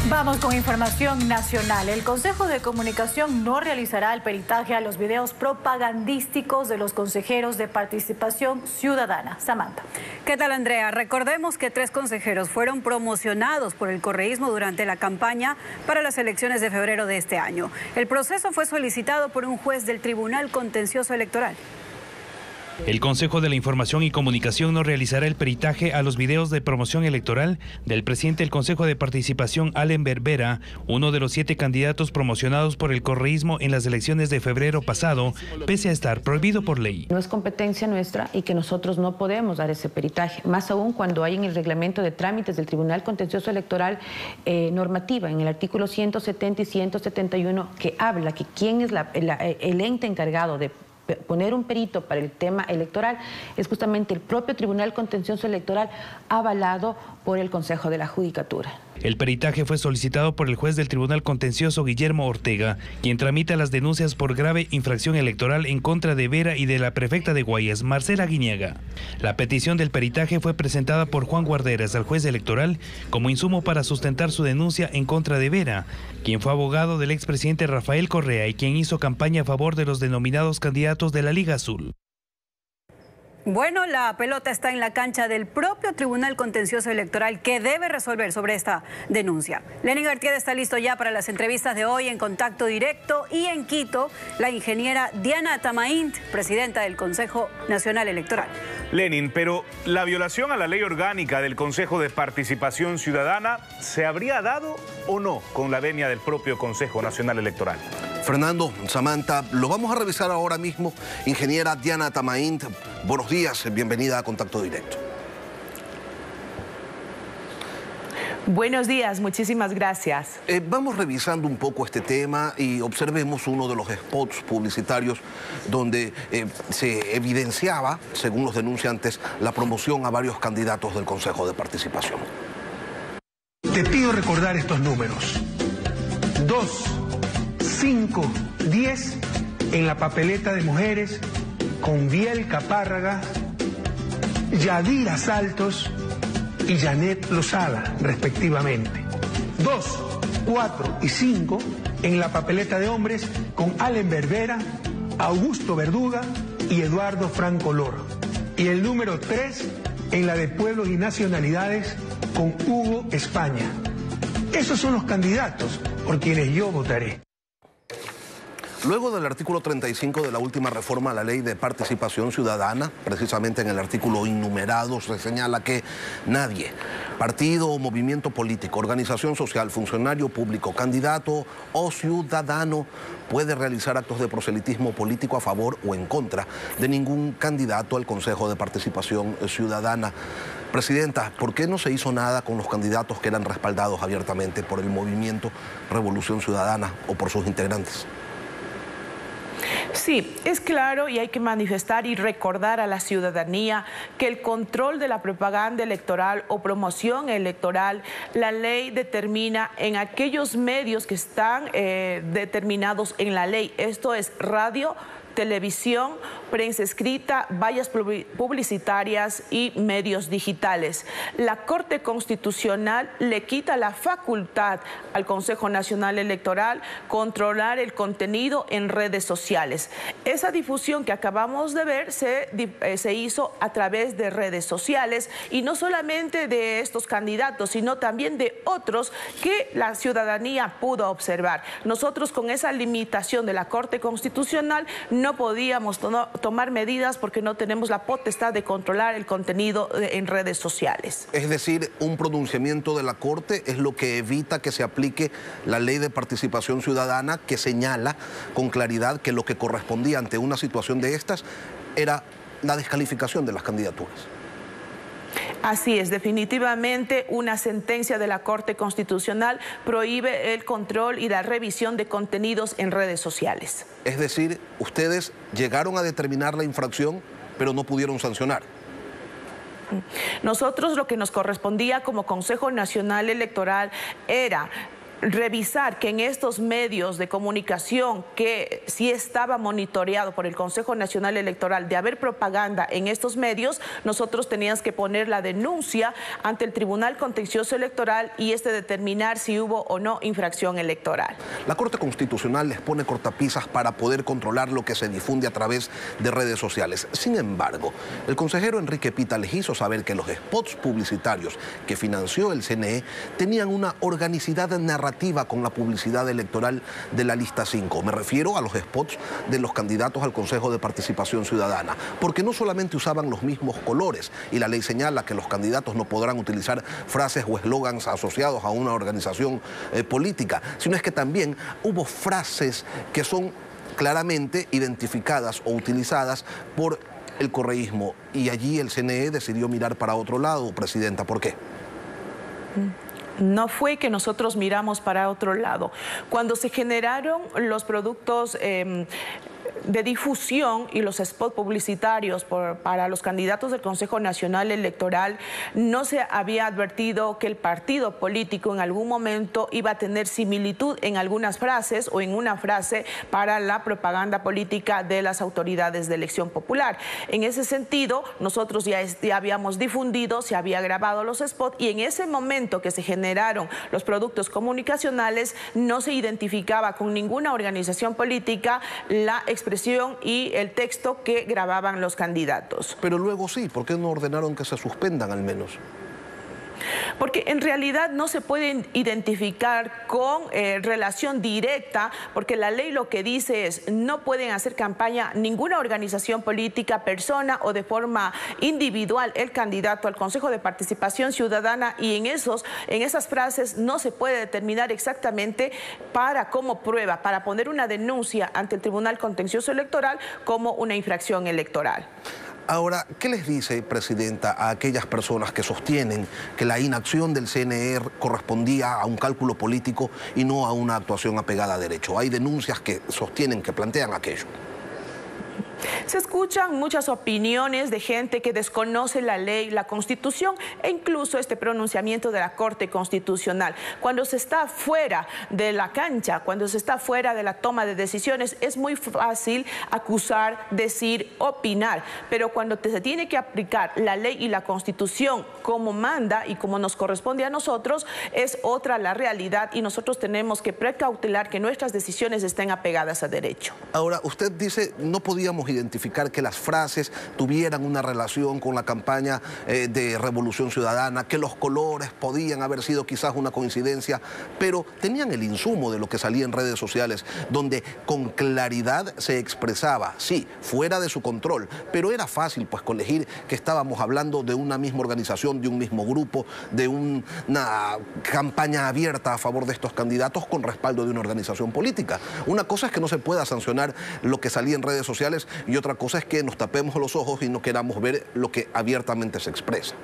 Vamos con información nacional. El Consejo de Comunicación no realizará el peritaje a los videos propagandísticos de los consejeros de Participación Ciudadana. Samantha. ¿Qué tal, Andrea? Recordemos que 3 consejeros fueron promocionados por el correísmo durante la campaña para las elecciones de febrero de este año. El proceso fue solicitado por un juez del Tribunal Contencioso Electoral. El Consejo de la Información y Comunicación no realizará el peritaje a los videos de promoción electoral del presidente del Consejo de Participación, Allen Berbera, uno de los 7 candidatos promocionados por el correísmo en las elecciones de febrero pasado, pese a estar prohibido por ley. No es competencia nuestra y que nosotros no podemos dar ese peritaje, más aún cuando hay en el reglamento de trámites del Tribunal Contencioso Electoral normativa, en el artículo 170 y 171, que habla que quién es el ente encargado de poner un perito para el tema electoral es justamente el propio Tribunal Contencioso Electoral avalado por el Consejo de la Judicatura. El peritaje fue solicitado por el juez del Tribunal Contencioso, Guillermo Ortega, quien tramita las denuncias por grave infracción electoral en contra de Vera y de la prefecta de Guayas, Marcela Guiñaga. La petición del peritaje fue presentada por Juan Guarderas al juez electoral como insumo para sustentar su denuncia en contra de Vera, quien fue abogado del expresidente Rafael Correa y quien hizo campaña a favor de los denominados candidatos de la Liga Azul. Bueno, la pelota está en la cancha del propio Tribunal Contencioso Electoral, que debe resolver sobre esta denuncia. Lenin García está listo ya para las entrevistas de hoy en Contacto Directo, y en Quito, la ingeniera Diana Tamaint, presidenta del Consejo Nacional Electoral. Lenin, pero la violación a la ley orgánica del Consejo de Participación Ciudadana, ¿se habría dado o no con la venia del propio Consejo Nacional Electoral? Fernando, Samantha, lo vamos a revisar ahora mismo. Ingeniera Diana Tamaint, buenos días, bienvenida a Contacto Directo. Buenos días, muchísimas gracias. Vamos revisando un poco este tema y observemos uno de los spots publicitarios donde se evidenciaba, según los denunciantes, la promoción a varios candidatos del Consejo de Participación. Te pido recordar estos números: 2, 5, 10 en la papeleta de mujeres con Biel Capárraga, Yadira Saltos y Janet Lozada, respectivamente. 2, 4 y 5 en la papeleta de hombres con Allen Berbera, Augusto Verduga y Eduardo Franco Loro. Y el número 3 en la de Pueblos y Nacionalidades con Hugo España. Esos son los candidatos por quienes yo votaré. Luego del artículo 35 de la última reforma a la Ley de Participación Ciudadana, precisamente en el artículo innumerado se señala que nadie, partido o movimiento político, organización social, funcionario público, candidato o ciudadano puede realizar actos de proselitismo político a favor o en contra de ningún candidato al Consejo de Participación Ciudadana. Presidenta, ¿por qué no se hizo nada con los candidatos que eran respaldados abiertamente por el movimiento Revolución Ciudadana o por sus integrantes? Sí, es claro, y hay que manifestar y recordar a la ciudadanía que el control de la propaganda electoral o promoción electoral, la ley determina en aquellos medios que están determinados en la ley. Esto es radio, televisión, prensa escrita, vallas publicitarias y medios digitales. La Corte Constitucional le quita la facultad al Consejo Nacional Electoral controlar el contenido en redes sociales. Esa difusión que acabamos de ver se hizo a través de redes sociales, y no solamente de estos candidatos, sino también de otros que la ciudadanía pudo observar. Nosotros, con esa limitación de la Corte Constitucional, no podíamos tomar medidas porque no tenemos la potestad de controlar el contenido en redes sociales. Es decir, un pronunciamiento de la Corte es lo que evita que se aplique la Ley de Participación Ciudadana, que señala con claridad que lo que correspondía ante una situación de estas era la descalificación de las candidaturas. Así es, definitivamente una sentencia de la Corte Constitucional prohíbe el control y la revisión de contenidos en redes sociales. Es decir, ustedes llegaron a determinar la infracción, pero no pudieron sancionar. Nosotros lo que nos correspondía como Consejo Nacional Electoral era revisar que en estos medios de comunicación que sí estaba monitoreado por el Consejo Nacional Electoral de haber propaganda en estos medios, nosotros teníamos que poner la denuncia ante el Tribunal Contencioso Electoral y determinar si hubo o no infracción electoral. La Corte Constitucional les pone cortapisas para poder controlar lo que se difunde a través de redes sociales. Sin embargo, el consejero Enrique Pita les hizo saber que los spots publicitarios que financió el CNE tenían una organicidad narrativa con la publicidad electoral de la lista 5. Me refiero a los spots de los candidatos al Consejo de Participación Ciudadana, porque no solamente usaban los mismos colores, y la ley señala que los candidatos no podrán utilizar frases o eslogans asociados a una organización política, sino es que también hubo frases que son claramente identificadas o utilizadas por el correísmo, y allí el CNE decidió mirar para otro lado. Presidenta, ¿por qué? No fue que nosotros miramos para otro lado. Cuando se generaron los productos de difusión y los spots publicitarios para los candidatos del Consejo Nacional Electoral, no se había advertido que el partido político en algún momento iba a tener similitud en algunas frases o en una frase para la propaganda política de las autoridades de elección popular. En ese sentido, nosotros ya habíamos difundido, se había grabado los spots, y en ese momento que se generaron los productos comunicacionales no se identificaba con ninguna organización política la expresión y el texto que grababan los candidatos. Pero luego sí, ¿por qué no ordenaron que se suspendan al menos? Porque en realidad no se pueden identificar con relación directa, porque la ley lo que dice es no pueden hacer campaña ninguna organización política, persona o de forma individual el candidato al Consejo de Participación Ciudadana, y en esas frases no se puede determinar exactamente como prueba, para poner una denuncia ante el Tribunal Contencioso Electoral como una infracción electoral. Ahora, ¿qué les dice, Presidenta, a aquellas personas que sostienen que la inacción del CNE correspondía a un cálculo político y no a una actuación apegada a derecho? Hay denuncias que sostienen, que plantean aquello. Se escuchan muchas opiniones de gente que desconoce la ley, la Constitución e incluso este pronunciamiento de la Corte Constitucional. Cuando se está fuera de la cancha, cuando se está fuera de la toma de decisiones, es muy fácil acusar, decir, opinar. Pero cuando se tiene que aplicar la ley y la Constitución como manda y como nos corresponde a nosotros, es otra la realidad, y nosotros tenemos que precautelar que nuestras decisiones estén apegadas a derecho. Ahora, usted dice, no podíamos identificar que las frases tuvieran una relación con la campaña de Revolución Ciudadana, que los colores podían haber sido quizás una coincidencia, pero tenían el insumo de lo que salía en redes sociales, donde con claridad se expresaba, sí, fuera de su control, pero era fácil pues colegir que estábamos hablando de una misma organización, de un mismo grupo, de una campaña abierta a favor de estos candidatos con respaldo de una organización política. Una cosa es que no se pueda sancionar lo que salía en redes sociales, y otra cosa es que nos tapemos los ojos y no queramos ver lo que abiertamente se expresa.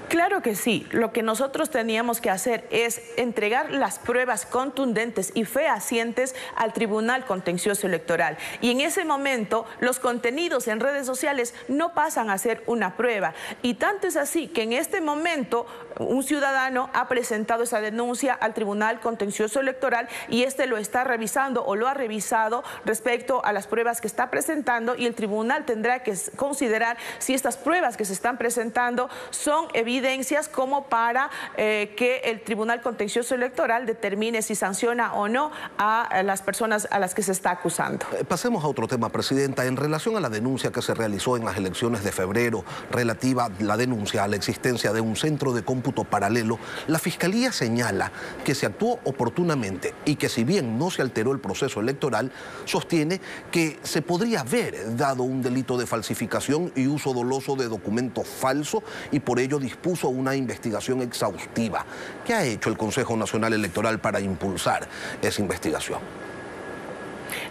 Claro que sí. Lo que nosotros teníamos que hacer es entregar las pruebas contundentes y fehacientes al Tribunal Contencioso Electoral. Y en ese momento los contenidos en redes sociales no pasan a ser una prueba. Y tanto es así que en este momento un ciudadano ha presentado esa denuncia al Tribunal Contencioso Electoral, y este lo está revisando o lo ha revisado respecto a las pruebas que está presentando, y el tribunal tendrá que considerar si estas pruebas que se están presentando son evidencias como para que el Tribunal Contencioso Electoral determine si sanciona o no a las personas a las que se está acusando. Pasemos a otro tema, Presidenta. En relación a la denuncia que se realizó en las elecciones de febrero, relativa a la denuncia a la existencia de un centro de cómputo paralelo, la Fiscalía señala que se actuó oportunamente y que, si bien no se alteró el proceso electoral, sostiene que se podría haber dado un delito de falsificación y uso doloso de documento falso, y por ello dispuso una investigación exhaustiva. ¿Qué ha hecho el Consejo Nacional Electoral para impulsar esa investigación?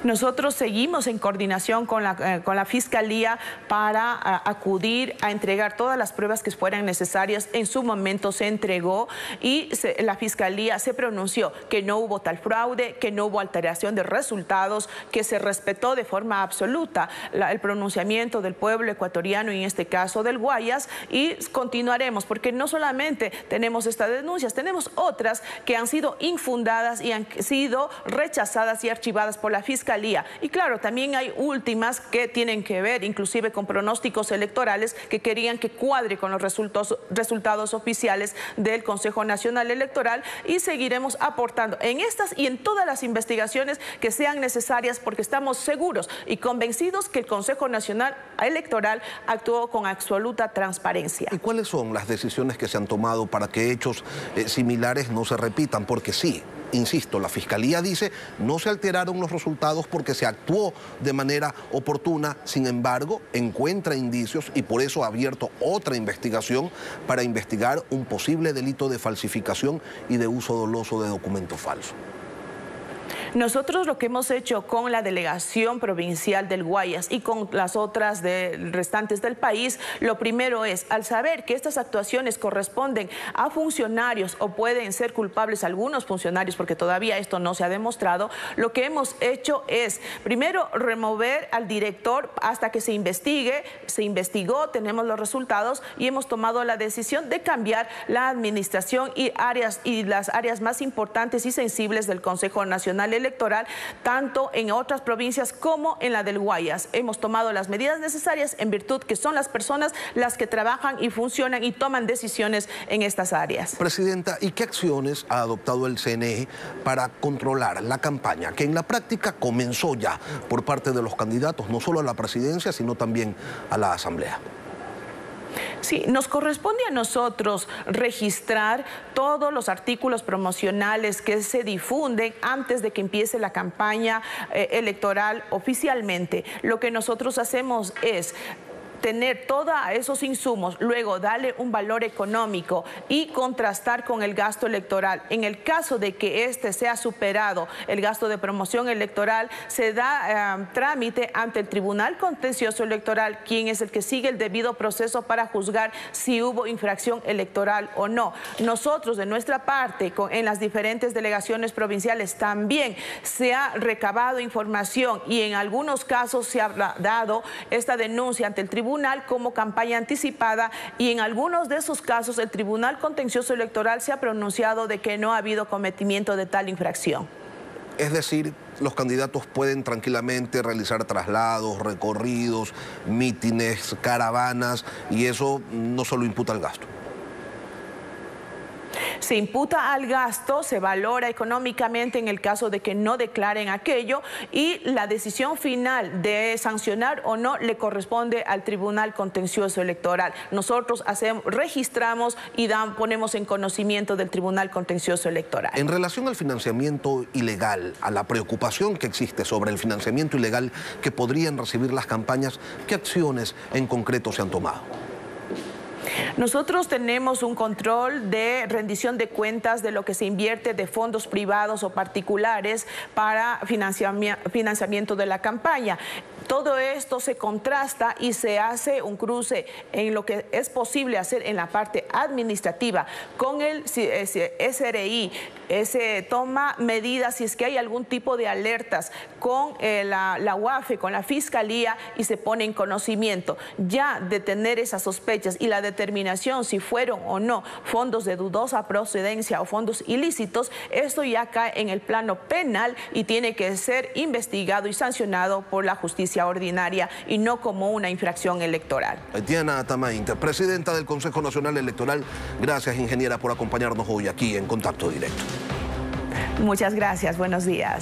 Nosotros seguimos en coordinación con la Fiscalía para acudir a entregar todas las pruebas que fueran necesarias. En su momento se entregó y la Fiscalía se pronunció que no hubo tal fraude, que no hubo alteración de resultados, que se respetó de forma absoluta el pronunciamiento del pueblo ecuatoriano y en este caso del Guayas, y continuaremos porque no solamente tenemos estas denuncias, tenemos otras que han sido infundadas y han sido rechazadas y archivadas por la Fiscalía. Y claro, también hay últimas que tienen que ver inclusive con pronósticos electorales que querían que cuadre con los resultados oficiales del Consejo Nacional Electoral, y seguiremos aportando en estas y en todas las investigaciones que sean necesarias porque estamos seguros y convencidos que el Consejo Nacional Electoral actuó con absoluta transparencia. ¿Y cuáles son las decisiones que se han tomado para que hechos similares no se repitan? Porque sí, insisto, la Fiscalía dice no se alteraron los resultados porque se actuó de manera oportuna, sin embargo, encuentra indicios y por eso ha abierto otra investigación para investigar un posible delito de falsificación y de uso doloso de documento falso. Nosotros lo que hemos hecho con la delegación provincial del Guayas y con las otras restantes del país, lo primero es, al saber que estas actuaciones corresponden a funcionarios o pueden ser culpables algunos funcionarios, porque todavía esto no se ha demostrado, lo que hemos hecho es, primero, remover al director hasta que se investigue. Se investigó, tenemos los resultados y hemos tomado la decisión de cambiar la administración y las áreas más importantes y sensibles del Consejo Nacional Electoral, tanto en otras provincias como en la del Guayas. Hemos tomado las medidas necesarias en virtud que son las personas las que trabajan y funcionan y toman decisiones en estas áreas. Presidenta, ¿y qué acciones ha adoptado el CNE para controlar la campaña que en la práctica comenzó ya por parte de los candidatos, no solo a la presidencia, sino también a la Asamblea? Sí, nos corresponde a nosotros registrar todos los artículos promocionales que se difunden antes de que empiece la campaña electoral oficialmente. Lo que nosotros hacemos es tener todos esos insumos, luego darle un valor económico y contrastar con el gasto electoral. En el caso de que este sea superado, el gasto de promoción electoral, se da trámite ante el Tribunal Contencioso Electoral, quien es el que sigue el debido proceso para juzgar si hubo infracción electoral o no. Nosotros, de nuestra parte, en las diferentes delegaciones provinciales también se ha recabado información y en algunos casos se ha dado esta denuncia ante el tribunal como campaña anticipada, y en algunos de esos casos el Tribunal Contencioso Electoral se ha pronunciado de que no ha habido cometimiento de tal infracción. Es decir, los candidatos pueden tranquilamente realizar traslados, recorridos, mítines, caravanas, y eso no solo imputa el gasto. Se imputa al gasto, se valora económicamente en el caso de que no declaren aquello, y la decisión final de sancionar o no le corresponde al Tribunal Contencioso Electoral. Nosotros registramos y ponemos en conocimiento del Tribunal Contencioso Electoral. En relación al financiamiento ilegal, a la preocupación que existe sobre el financiamiento ilegal que podrían recibir las campañas, ¿qué acciones en concreto se han tomado? Nosotros tenemos un control de rendición de cuentas de lo que se invierte de fondos privados o particulares para financiamiento de la campaña. Todo esto se contrasta y se hace un cruce en lo que es posible hacer en la parte administrativa con el SRI. Se toma medidas si es que hay algún tipo de alertas con la UAFE, con la Fiscalía, y se pone en conocimiento. Ya de tener esas sospechas y la determinación si fueron o no fondos de dudosa procedencia o fondos ilícitos, esto ya cae en el plano penal y tiene que ser investigado y sancionado por la justicia ordinaria y no como una infracción electoral. Diana Tamainte, presidenta del Consejo Nacional Electoral, gracias, ingeniera, por acompañarnos hoy aquí en Contacto Directo. Muchas gracias, buenos días.